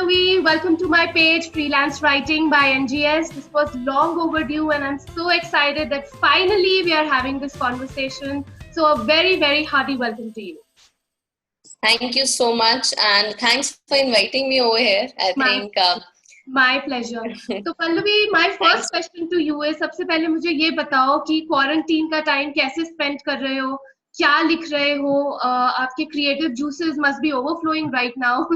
Pallavi, welcome to my page, Freelance Writing by NGS. This was long overdue, and I'm so excited that finally we are having this conversation. So, a very, very hearty welcome to you. Thank you so much, and thanks for inviting me over here. I think my pleasure. So, Pallavi, my first question to you is, सबसे पहले मुझे ये बताओ कि quarantine का time कैसे spend कर रहे हो, क्या लिख रहे हो, आपके creative juices must be overflowing right now.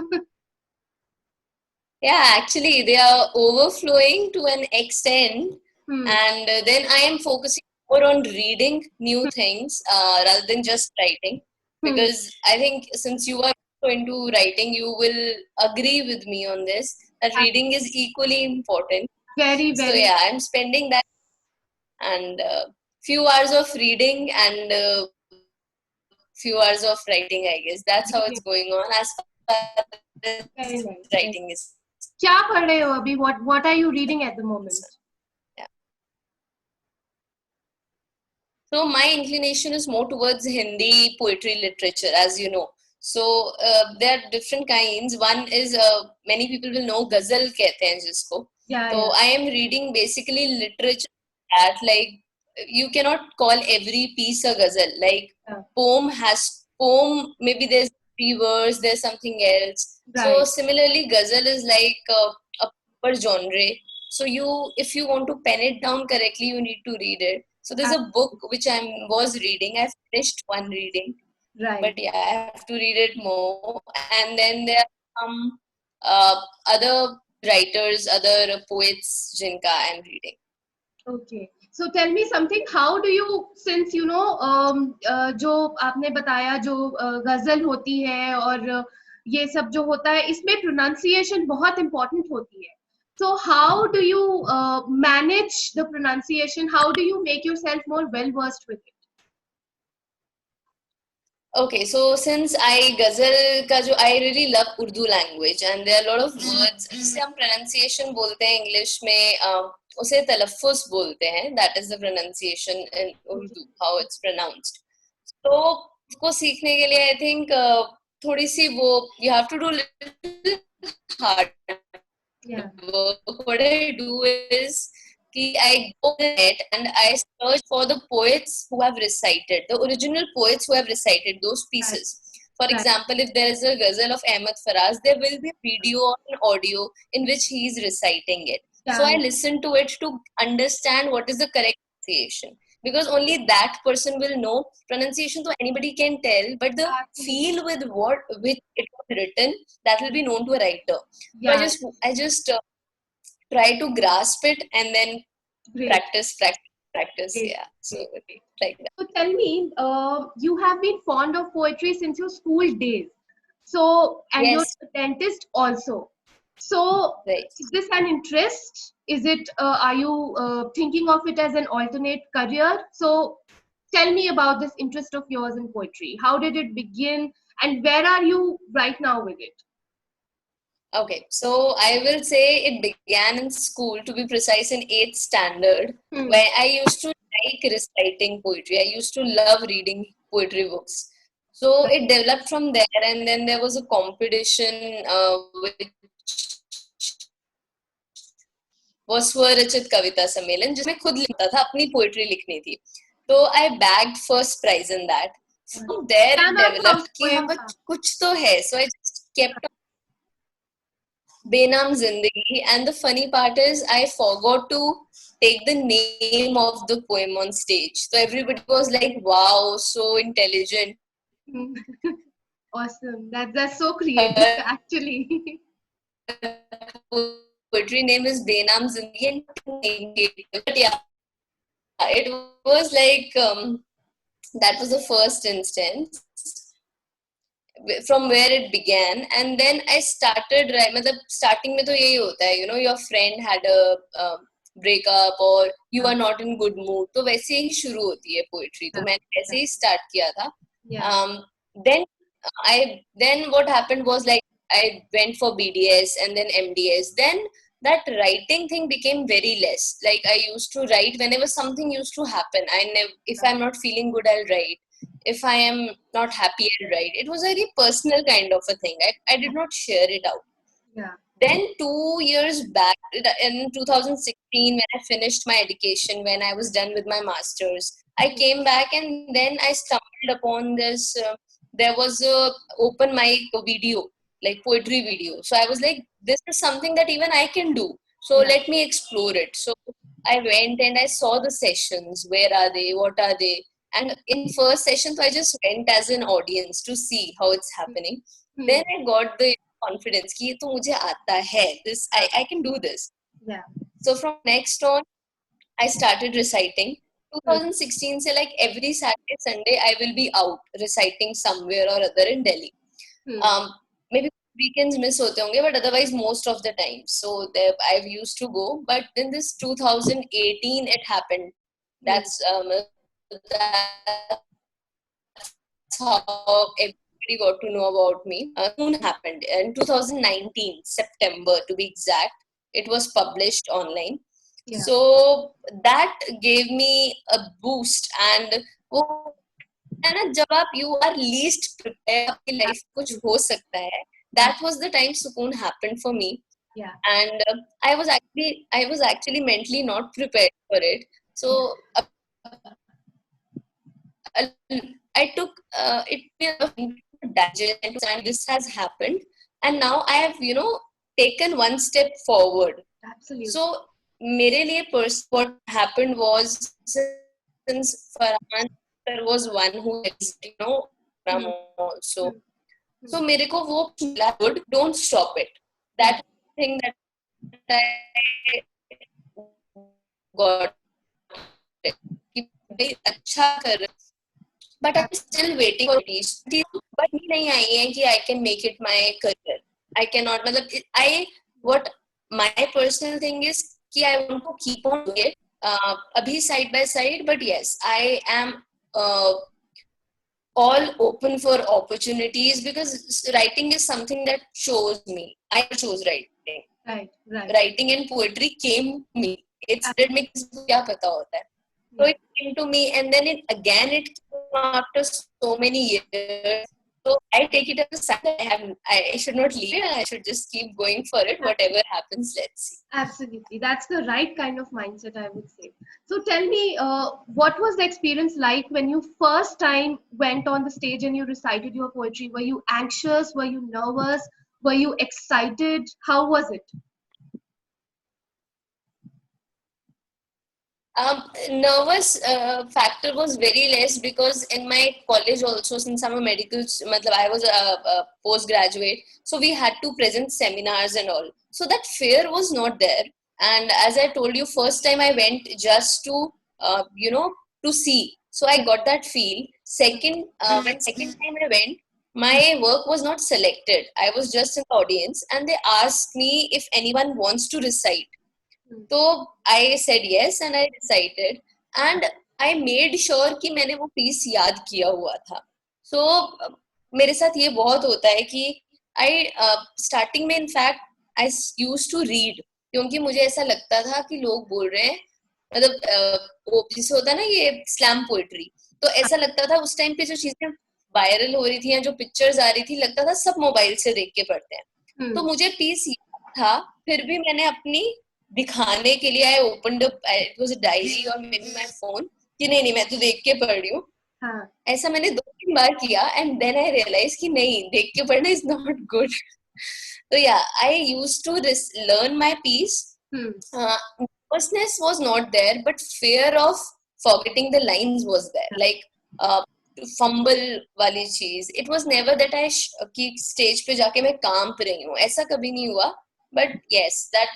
Yeah, actually, they are overflowing to an extent, and then I am focusing more on reading new things rather than just writing. Because I think since you are into writing, you will agree with me on this, that reading is equally important. Very. So yeah, I'm spending that and few hours of reading and few hours of writing, I guess. That's how it's going on as far as writing is. क्या पढ़ रहे हो अभी? What are you reading at the moment? Yeah. So my inclination is more towards Hindi poetry literature, as you know. So there are different kinds. One is many people will know ghazal कहते हैं जिसको. So I am reading basically literature that, like, you cannot call every piece a ghazal. Like poem, maybe there's 3 verse, there's something else. So similarly, ghazal is like a proper genre. So if you want to pen it down correctly, you need to read it. So there's a book which I was reading. I finished one reading. But yeah, I have to read it more. And then there are some other writers, other poets जिनका I'm reading. Okay. So tell me something. How do you, since you know, जो आपने बताया जो गजल होती है और ये सब जो होता है, इसमें pronunciation बहुत important होती है. So how do you manage the pronunciation? How do you make yourself more well versed with it? Okay, so since I really love Urdu language, and there are a lot of words जिसे हम pronunciation बोलते हैं English में, उसे तलफ़्फ़ुज़ बोलते हैं. That is the pronunciation in Urdu, how it's pronounced. So उसको सीखने के लिए I think थोड़ी सी वो you have to do little hard work. What I do is I go on the net and I search for the poets who have recited, the original poets who have recited those pieces. For example, if there is a ghazal of Ahmed Faraz, there will be a video or an audio in which he is reciting it. So I listen to it to understand what is the correct pronunciation. Because only that person will know. Pronunciation, so anybody can tell, but the feel with which it was written, that will be known to a writer. So I just try to grasp it and then practice. Yeah. So like that. So tell me, you have been fond of poetry since your school days. So, and you're a dentist also. So, is this an interest? Is it, are you thinking of it as an alternate career? So, tell me about this interest of yours in poetry. How did it begin and where are you right now with it? Okay, so I will say it began in school, to be precise, in 8th standard, where I used to like reciting poetry. I used to love reading poetry books. So it developed from there, and then there was a competition which was स्वरचित कविता सम्मेलन, जिसमें खुद लिखता था, अपनी poetry लिखनी थी. तो I bagged first prize in that. From there it developed कि हाँ बस कुछ तो है. So I just kept on. Benam Zindagi, and the funny part is I forgot to take the name of the poem on stage. So everybody was like, wow, so intelligent. Awesome. That's so creative actually. Poetry name is Benam Zindagi, but yeah, it was like that was the first instance from where it began, and then I started. मतलब starting में तो यही होता है, you know, your friend had a breakup or you are not in good mood, तो वैसे ही शुरू होती है poetry. तो मैंने ऐसे ही start किया था. Then what happened was, like, I went for BDS and then MDS. Then that writing thing became very less. Like, I used to write whenever something used to happen. If I'm not feeling good, I'll write. If I am not happy, I'll write. It was a very personal kind of a thing. I did not share it out. Then 2 years back, in 2016, when I finished my education, when I was done with my masters, I came back and then I stumbled upon this. There was a open mic video, like poetry video. So I was like, this is something that even I can do. So let me explore it. So I went and I saw the sessions. Where are they? What are they? And in first session, so I just went as an audience to see how it's happening. Then I got the confidence कि ये तो मुझे आता है. This I can do this. Yeah. So from next on, I started reciting. 2016 से like every Saturday Sunday I will be out reciting somewhere or other in Delhi. Maybe weekends miss होते होंगे, but otherwise most of the time. So there I've used to go. But in this 2018 it happened. That's how everybody got to know about me. Soon happened in 2019 September to be exact. It was published online. Yeah. So that gave me a boost. And वो है ना, जब आप you are least prepared, आपकी life कुछ हो सकता है. That was the time Sukoon happened for me. Yeah. And I was actually mentally not prepared for it. So I took it and this has happened, and now I have taken one step forward. Absolutely. So मेरे लिए what happened was, since Farhan there was one who also, so मेरे को वो मिला, good, don't stop it. That thing that I got अच्छा कर, but I'm still waiting for these. But नहीं आई है कि I can make it my career. I cannot. मतलब what my personal thing is कि I want to keep on doing it. Abhi side by side, but yes, I am all open for opportunities, because writing is something that chose me. I chose writing. Right. Writing and poetry came to me. It did make क्या पता होता है. So it came to me, and then it came after so many years. So I take it as a sign. I should not leave it. I should just keep going for it. Whatever happens, let's see. Absolutely. That's the right kind of mindset, I would say. So tell me, what was the experience like when you first time went on the stage and you recited your poetry? Were you anxious? Were you nervous? Were you excited? How was it? Nervous factor was very less, because in my college also, since I'm a medical, I was a postgraduate, so we had to present seminars and all. So that fear was not there. And as I told you, first time I went just to, to see. So I got that feel. Second time I went, my work was not selected. I was just in the audience, and they asked me if anyone wants to recite. So I said yes and I recited, and I made sure कि मैंने वो piece याद किया हुआ था. So मेरे साथ ये बहुत होता है कि starting में in fact I used to read, क्योंकि मुझे ऐसा लगता था कि लोग बोल रहे हैं, मतलब वो जिसे होता है ना ये slam poetry, तो ऐसा लगता था उस टाइम पे जो चीजें वायरल हो रही थी या जो पिक्चर्स आ रही थी, लगता था सब मोबाइल से देख के पढ़ते हैं. तो मुझे piece याद था, फिर भी मैंने अपनी दिखाने के लिए I opened up, it was a diary or maybe my phone, कि नहीं मैं तो देख के पढ़ रही हूँ. ऐसा मैंने 2-3 बार किया, and then I realized कि नहीं, देख के पढ़ना is not good. So yeah, I used to learn my piece. Nervousness was not there, but fear of forgetting the lines was there. Like fumble वाली चीज. It was never that I कि stage पे जाके मैं कांप रही हूँ, ऐसा कभी नहीं हुआ. But yes, that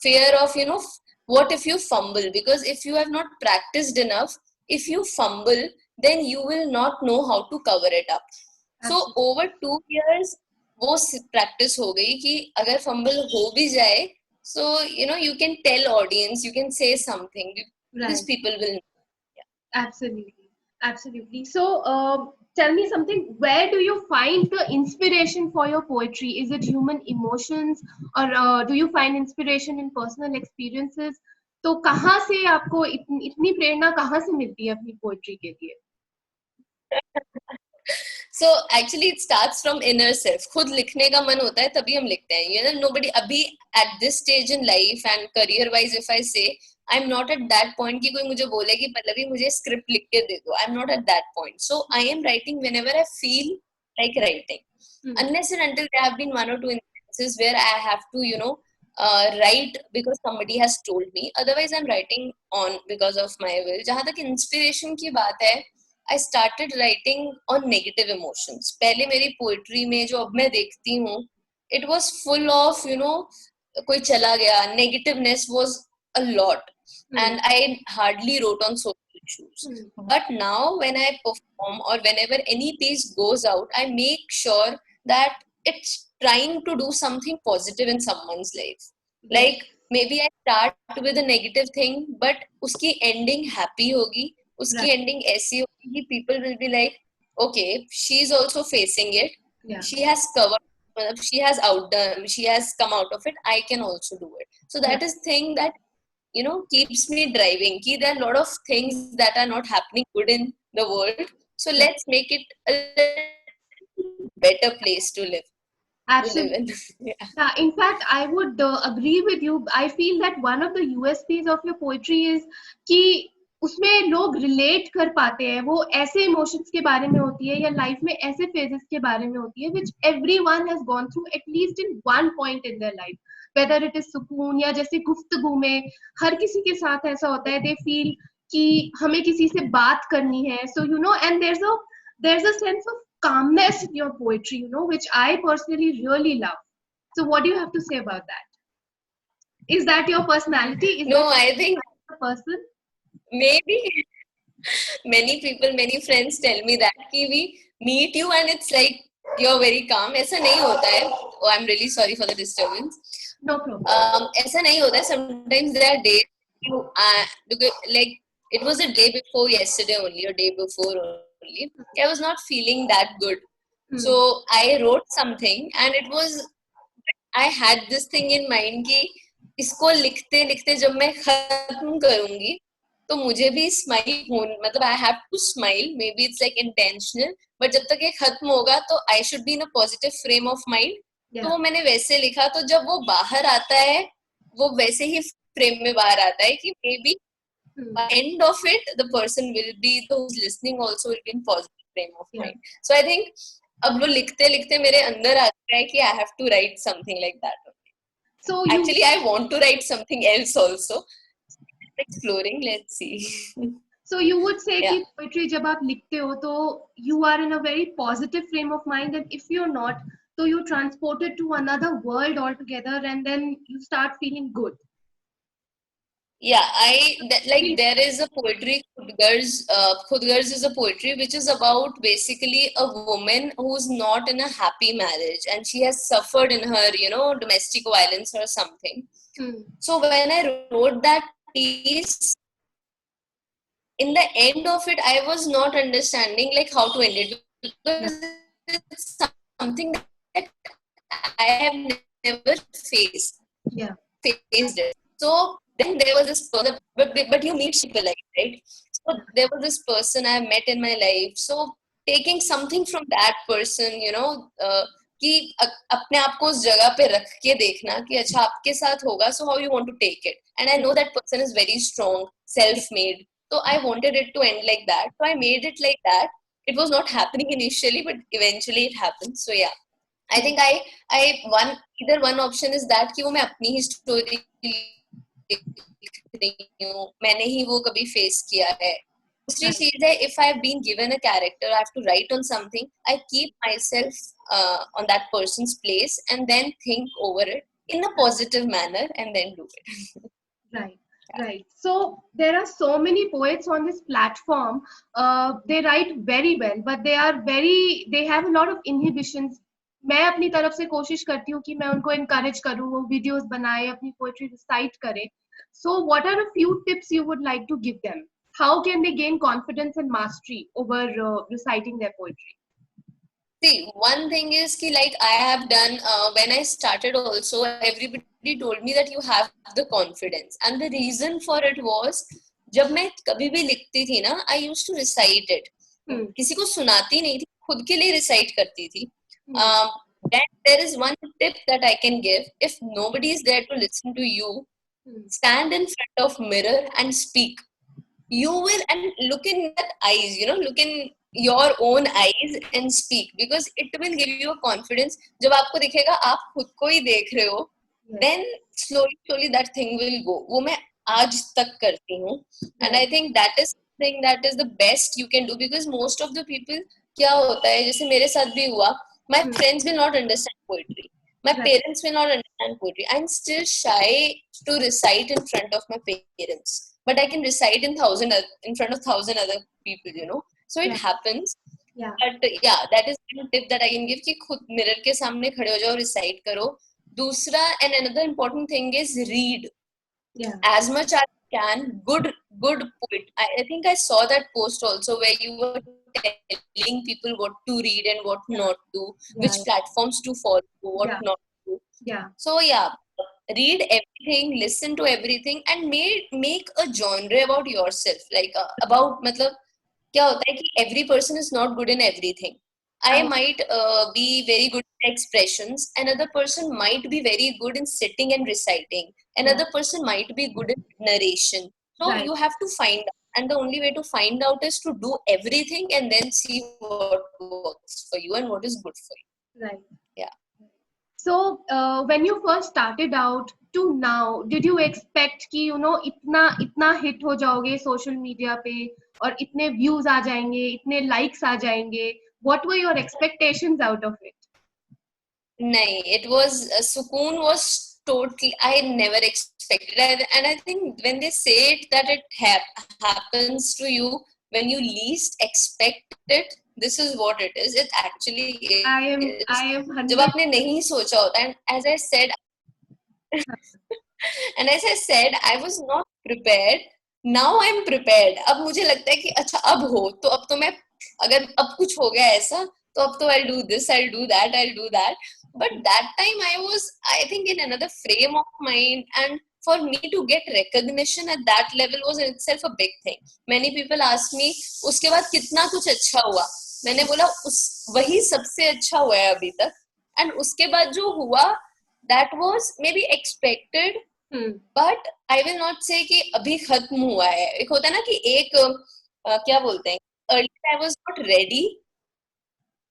fear of, what if you fumble? Because if you have not practiced enough, if you fumble, then you will not know how to cover it up. Absolutely. So over 2 years, वो practice हो गई कि अगर fumble हो भी जाए, so you can tell audience, you can say something, because people will know. Yeah. Absolutely. So tell me something, where do you find the inspiration for your poetry? Is it human emotions, or do you find inspiration in personal experiences? तो कहाँ से आपको इतनी प्रेरणा कहाँ से मिलती है अपनी पोएट्री के लिए? So actually it starts from inner self. खुद लिखने का मन होता है तभी हम लिखते हैं. You know, nobody अभी at this stage in life and career wise if I say, I'm not at that point कि कोई मुझे बोले कि पल्लवी मुझे script लिख के दे दो. I'm not at that point. So I am writing whenever I feel like writing. Unless and until there have been one or two instances where I have to, you know, write because somebody has told me. Otherwise I'm writing on because of my will. जहाँ तक inspiration की बात है, I started writing on negative emotions. पहले मेरी poetry में जो अब मैं देखती हूँ, it was full of, you know, कोई चला गया, negativeness was a lot. And I hardly wrote on social issues. But now when I perform or whenever any piece goes out, I make sure that it's trying to do something positive in someone's life. Like maybe I start with a negative thing, but उसकी ending happy होगी. उसकी ending ऐसी होगी कि people will be like, okay, she's also facing it. She has covered, she has outdone, she has come out of it. I can also do it. So that is thing that, you know, keeps me driving. Ki there are a lot of things that are not happening good in the world. So let's make it a better place to live. Absolutely. Yeah, in fact, I would agree with you. I feel that one of the USPs of your poetry is कि उसमें लोग relate कर पाते हैं. वो ऐसे emotions के बारे में होती है या life में ऐसे phases के बारे में होती है which everyone has gone through at least in one point in their life. Whether it is सुकून या जैसे गुफ्तगू में हर किसी के साथ ऐसा होता है. They feel कि हमें किसी से बात करनी है. So you know, and there's a sense of calmness in your poetry, you know, which I personally really love. So what do you have to say about that? Is that your personality? Is no, that I think a person? Maybe many people, many friends tell me that कि we meet you and it's like you're very calm. ऐसा नहीं होता है. Oh, I'm really sorry for the disturbance. No problem. ऐसा नहीं होता है. Sometimes there are days you like it was a day before yesterday only or day before only. I was not feeling that good. So I wrote something and it was, I had this thing in mind कि इसको लिखते लिखते जब मैं खत्म करूंगी तो मुझे भी स्माइल हो, मतलब I have to smile. Maybe it's like intentional, but जब तक ये खत्म होगा तो I should be in a positive frame of mind. तो वो मैंने वैसे लिखा. तो जब वो बाहर आता है वो वैसे ही फ्रेम में बाहर आता है कि maybe end of it the person will be listening also will be in positive frame of mind. So I think अब वो लिखते लिखते मेरे अंदर आता है कि I have to write something like that. So actually I want to write something else also. Exploring, let's see. So you would say कि poetry जब आप लिखते हो तो you are in a very positive frame of mind, and if you're not, so you transport it to another world altogether, and then you start feeling good. Yeah, there is a poetry, Khudgarz is a poetry which is about basically a woman who's not in a happy marriage and she has suffered in her, you know, domestic violence or something. So when I wrote that piece, in the end of it, I was not understanding like how to end it because it's something that I have never faced. Faced it. So then there was this person, but you meet people like, right? So there was this person I met in my life. So taking something from that person, you know, कि अपने आप को उस जगह पे रख के देखना कि अच्छा आपके साथ होगा, so how you want to take it. And I know that person is very strong, self-made. So I wanted it to end like that. So I made it like that. It was not happening initially, but eventually it happened. So yeah, I think either one option is that कि वो मैं अपनी ही story मैंने ही वो कभी face किया है. दूसरी चीज है, if I have been given a character, I have to write on something, I keep myself on that person's place and then think over it in a positive manner and then do it. Right. Right. So there are so many poets on this platform. They write very well, but they have a lot of inhibitions. मैं अपनी तरफ से कोशिश करती हूँ कि मैं उनको encourage करूँ, वो videos बनाए, अपनी poetry recite करें. So what are a few tips you would like to give them? How can they gain confidence and mastery over reciting their poetry? See, one thing is कि like I have done when I started also, everybody told me that you have the confidence, and the reason for it was जब मैं कभी भी लिखती थी ना, I used to recite it. किसी को सुनाती नहीं थी, खुद के लिए रिसाइट करती थी. Then there is one tip that I can give. If nobody is there to listen to you, stand in front of mirror and speak. You will, and look in that eyes, look in your own eyes and speak, because it will give you a confidence. जब आपको दिखेगा आप खुद को ही देख रहे हो, then slowly that thing will go. वो मैं आज तक करती हूँ, and I think that is something that is the best you can do, because most of the people, क्या होता है, जैसे मेरे साथ भी हुआ, my friends will not understand poetry, my parents will not understand poetry. I'm still shy to recite in front of my parents, but I can recite in front of 1,000 other people, so it happens. But yeah, that is one tip that I can give, कि खुद mirror के सामने खड़े हो जाओ, recite करो. दूसरा, and another important thing is read as much as you can. Good poet. I think I saw that post also where you were telling people what to read and what not to, which platforms to follow, what not to. So read everything, listen to everything, and make a genre about yourself. Like about, मतलब क्या होता है कि every person is not good in everything. I might be very good at expressions. Another person might be very good in sitting and reciting. Another person might be good in narration. So you have to find out. And the only way to find out is to do everything and then see what works for you and what is good for you. Right. Yeah. So when you first started out to now, did you expect कि इतना hit हो जाओगे social media पे और इतने views आ जाएंगे, इतने likes आ जाएंगे? What were your expectations out of it? Nahin, it was Sukoon was totally, I never expected it. And I think when they say it, that it happens to you when you least expect it, this is what it is. It actually is. I am 100%. जब आपने नहीं सोचा होता, and as I said, I was not prepared. Now I'm prepared. अब मुझे लगता है कि अच्छा अब हो तो अब तो मैं, अगर अब कुछ हो गया ऐसा तो अब तो I'll do this, I'll do that. But that time I was, I think, in another frame of mind, and for me to get recognition at that level was in itself a big thing. Many people ask me, उसके बाद कितना कुछ अच्छा हुआ? मैंने बोला वही सबसे अच्छा हुआ है अभी तक. And उसके बाद जो हुआ, that was maybe expected, but I will not say कि अभी खत्म हुआ है. एक होता है ना कि एक क्या बोलते हैं, earlier I was not ready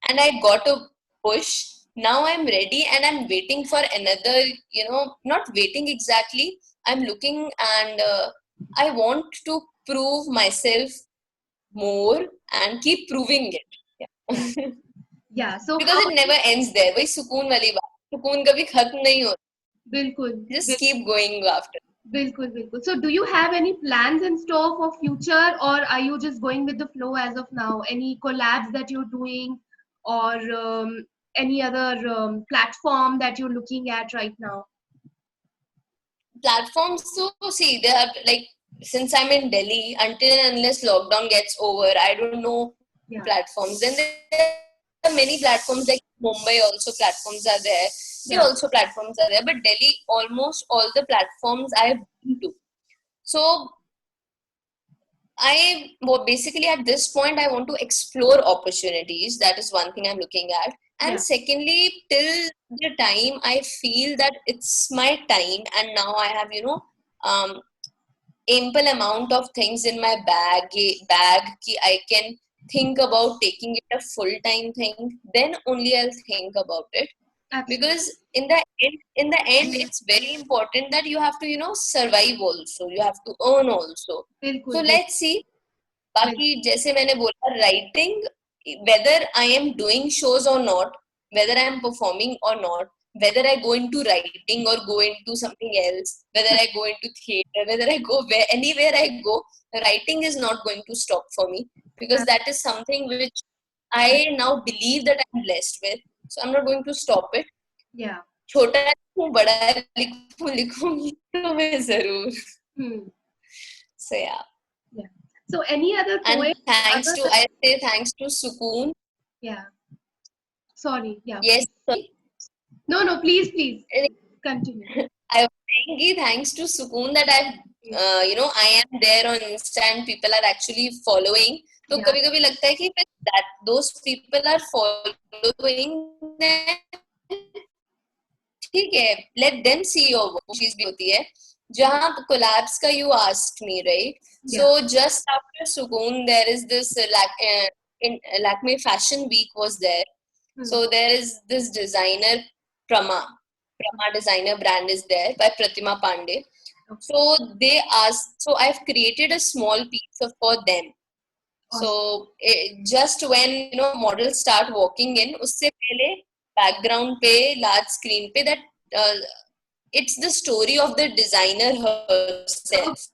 and I got a push. Now I'm ready and I'm waiting for another, not waiting exactly. I'm looking and I want to prove myself more and keep proving it. Yeah. So because it never ends there. वही सुकून वाली बात. सुकून कभी खत्म नहीं होता. बिल्कुल. Just keep going after. बिल्कुल. So do you have any plans in store for future, or are you just going with the flow as of now? Any collabs that you're doing, or any other platform that you're looking at right now? Platforms, so see, they are like, since I'm in Delhi, until and unless lockdown gets over, I don't know platforms. Then there are many platforms like Mumbai also platforms are there. Here also platforms are there. But Delhi, almost all the platforms I've been to. So basically at this point, I want to explore opportunities. That is one thing I'm looking at. And secondly, till the time I feel that it's my time and now I have, ample amount of things in my bag ki I can think about taking it a full-time thing, then only I'll think about it. Absolutely. Because in the end, it's very important that you have to, survive also. You have to earn also. So let's see. Baki, जैसे मैंने बोला, writing, whether I am doing shows or not, whether I am performing or not, whether I go into writing or go into something else, whether I go into theatre, whether I go anywhere I go, writing is not going to stop for me, because that is something which I now believe that I'm blessed with. So I'm not going to stop it. Yeah. छोटा लिखूं, बड़ा लिखूंगी तो मैं जरूर. So yeah. So any other poet? And I say thanks to Sukoon. Yeah. Sorry. Yeah. Yes. Sorry. No. Please continue. I was saying thanks to Sukoon that I am there on Insta and people are actually following. तो कभी-कभी लगता है कि those people are following them, ठीक है, let them see your work. चीज भी होती है जहाँ collabs का you asked me, right? Yeah. So just after Sukoon there is this in Lakme Fashion Week was there. So there is this designer Prama designer brand is there by Pratima Pandey. So they asked, so I've created a small piece for them. So just when you know models start walking in, उससे पहले background पे large screen पे that it's the story of the designer herself.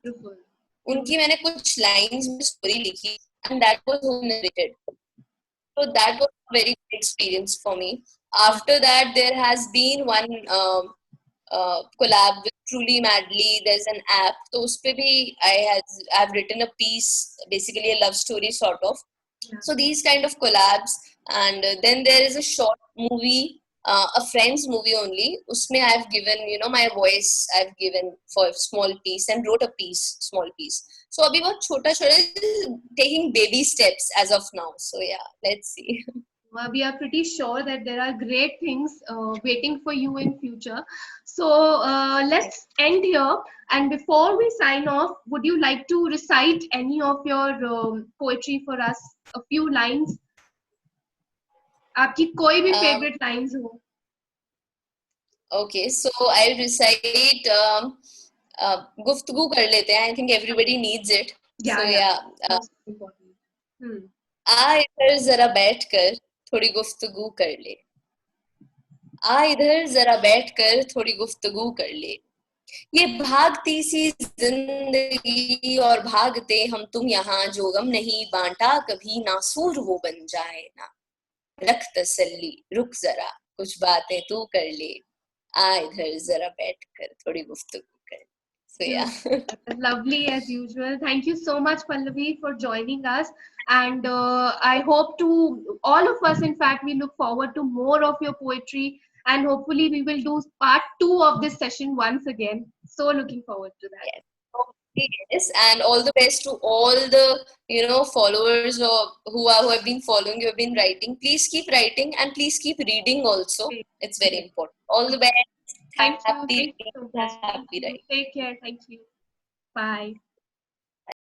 उनकी मैंने कुछ lines में story लिखी and that was narrated. So that was a very good experience for me. After that, there has been one collab with Truly Madly. There's an app. So उसपे भी I've written a piece, basically a love story sort of. So these kind of collabs, and then there is a short movie, a friend's movie only. उसमें I've given my voice. I've given for a small piece and wrote a piece, small piece. So अभी बहुत छोटा taking baby steps as of now. So yeah, let's see. We are pretty sure that there are great things waiting for you in future. So let's end here. And before we sign off, would you like to recite any of your poetry for us? A few lines. आपकी कोई भी favorite lines हो? Okay, so I'll recite. गुफ्तगू कर लेते हैं. I think everybody needs it. Yeah, so yeah. Most important. आ इधर जरा बैठकर थोड़ी गुफ्तगू कर ले. आ इधर जरा बैठकर थोड़ी गुफ्तगू कर ले. ये भागती सी जिंदगी और भागते हम तुम यहाँ, जो गम नहीं बांटा कभी नासूर वो बन जाए ना. रख तसल्ली, रुक जरा कुछ बातें तू कर ले. आ इधर जरा बैठकर थोड़ी गुफ्तगू कर. So yeah. Lovely as usual. Thank you so much, Pallavi, for joining us. And I hope to, all of us, in fact, we look forward to more of your poetry. And hopefully we will do part 2 of this session once again. So looking forward to that. Yes, and all the best to all the followers who have been following you, have been writing. Please keep writing and please keep reading also. It's very important. All the best. Thank you. Happy writing. Take care. Thank you. Bye.